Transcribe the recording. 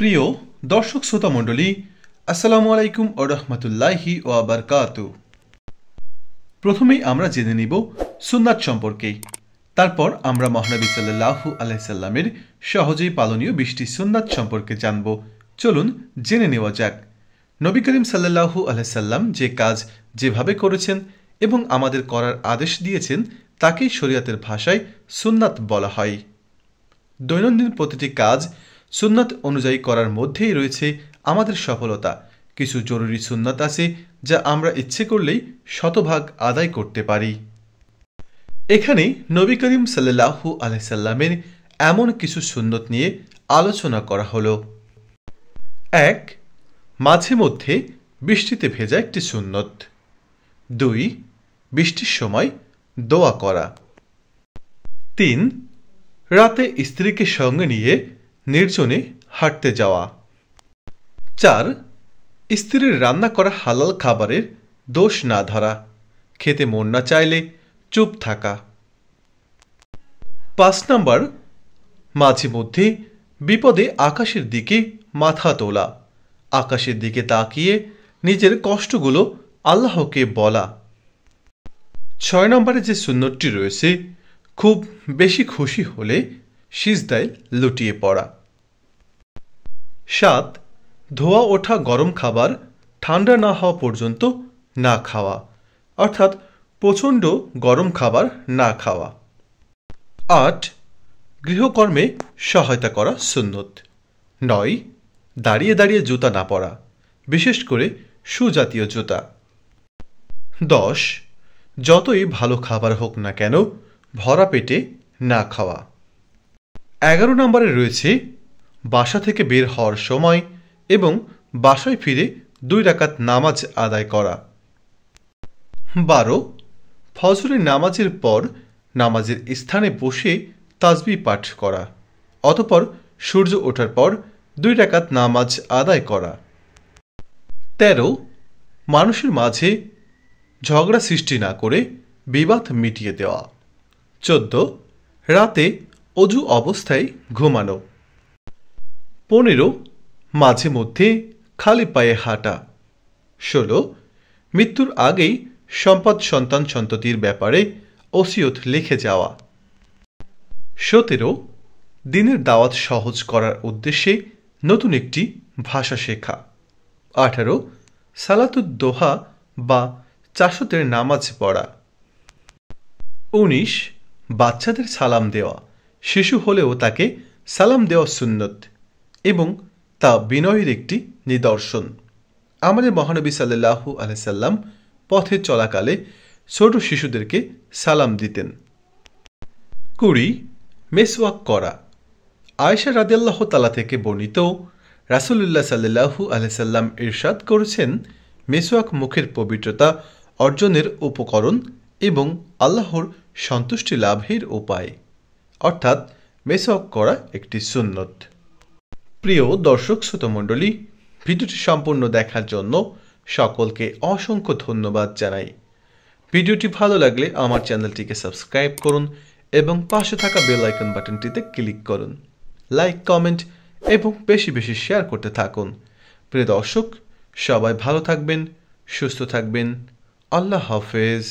প্রিয় দর্শক শ্রোতা মণ্ডলী, আসসালামু আলাইকুম ওয়া রাহমাতুল্লাহি ওয়া বারাকাতুহু। প্রথমেই আমরা জেনে নিব সুন্নাত সম্পর্কে। তারপর আমরা মহানবী সাল্লাল্লাহু আলাইহি সাল্লামের সহজেই পালনীয় 20টি সুন্নাত সম্পর্কে জানব। চলুন জেনে নেওয়া যাক। নবী করিম সাল্লাল্লাহু আলাইহি সাল্লাম যে কাজ যেভাবে করেছেন এবং আমাদের করার আদেশ দিয়েছেন তাকেই শরীয়তের ভাষায় সুন্নাত বলা হয়। দৈনন্দিন প্রতিটি কাজ সুন্নাত অনুযায়ী করার মধ্যেই রয়েছে আমাদের সফলতা। কিছু জরুরি সুন্নাত আছে যা আমরা ইচ্ছে করলেই শতভাগ আদায় করতে পারি। এখানে নবী করিম সাল্লাল্লাহু আলাইহি সাল্লামের এমন কিছু সুন্নত নিয়ে আলোচনা করা হলো। 1. মাঝে মধ্যে বৃষ্টিতে ভেজা একটি সুন্নত। 2. বৃষ্টির সময় দোয়া করা। 3. রাতে স্ত্রীকে সঙ্গে নিয়ে নির্জনে হাঁটতে যাওয়া। 4. স্ত্রীর রান্না করা হালাল খাবারের দোষ না ধরা, খেতে মন না চাইলে চুপ থাকা। 5 নম্বর, মাঝে মধ্যে বিপদে আকাশের দিকে মাথা তোলা, আকাশের দিকে তাকিয়ে নিজের কষ্টগুলো আল্লাহকে বলা। 6 নম্বরে যে সুন্নতটি রয়েছে, খুব বেশি খুশি হলে সিজদায় লুটিয়ে পড়া। 7. ধোয়া ওঠা গরম খাবার ঠান্ডা না হওয়া পর্যন্ত না খাওয়া, অর্থাৎ প্রচণ্ড গরম খাবার না খাওয়া। 8. গৃহকর্মে সহায়তা করা সুন্নত। 9. দাঁড়িয়ে দাঁড়িয়ে জুতা না পরা, বিশেষ করে সুজাতীয় জুতা। 10. যতই ভালো খাবার হোক না কেন ভরা পেটে না খাওয়া। 11 নম্বরে রয়েছে বাসা থেকে বের হওয়ার সময় এবং বাসায় ফিরে 2 রাকাত নামাজ আদায় করা। 12. ফজরের নামাজের পর নামাজের স্থানে বসে তাসবিহ পাঠ করা, অতঃপর সূর্য ওঠার পর 2 রাকাত নামাজ আদায় করা। 13. মানুষের মাঝে ঝগড়া সৃষ্টি না করে বিবাদ মিটিয়ে দেওয়া। 14. রাতে অজু অবস্থায় ঘুমানো। 15. মাঝে মধ্যে খালি পায়ে হাঁটা। 16. মৃত্যুর আগেই সম্পদ সন্তান সন্ততির ব্যাপারে ওসিয়ত লিখে যাওয়া। 17. দিনের দাওয়াত সহজ করার উদ্দেশ্যে নতুন একটি ভাষা শেখা। 18. সালাতুদ দোহা বা চাশতের নামাজ পড়া। 19. বাচ্চাদের সালাম দেওয়া, শিশু হলেও তাকে সালাম দেওয়া সুন্নত এবং তা বিনয়ের একটি নিদর্শন। আমাদের মহানবী সাল্লাল্লাহু আলাইহি সাল্লাম পথে চলাকালে ছোট শিশুদেরকে সালাম দিতেন। 20. মেসওয়াক করা। আয়েশা রাদিয়াল্লাহু তাআলা থেকে বর্ণিত, রাসূলুল্লাহ সাল্লাল্লাহু আলাইহি সাল্লাম ইরশাদ করেছেন, মেসওয়াক মুখের পবিত্রতা অর্জনের উপকরণ এবং আল্লাহর সন্তুষ্টি লাভের উপায়, অর্থাৎ মেসওয়াক করা একটি সুন্নত। প্রিয় দর্শক শ্রোতা মণ্ডলী, ভিডিওটি সম্পূর্ণ দেখার জন্য সকলকে অসংখ্য ধন্যবাদ জানাই। ভিডিওটি ভালো লাগলে আমার চ্যানেলটিকে সাবস্ক্রাইব করুন এবং পাশে থাকা বেল আইকন বাটনটিতে ক্লিক করুন। লাইক, কমেন্ট এবং বেশি বেশি শেয়ার করতে থাকুন। প্রিয় দর্শক, সবাই ভালো থাকবেন, সুস্থ থাকবেন। আল্লাহ হাফেজ।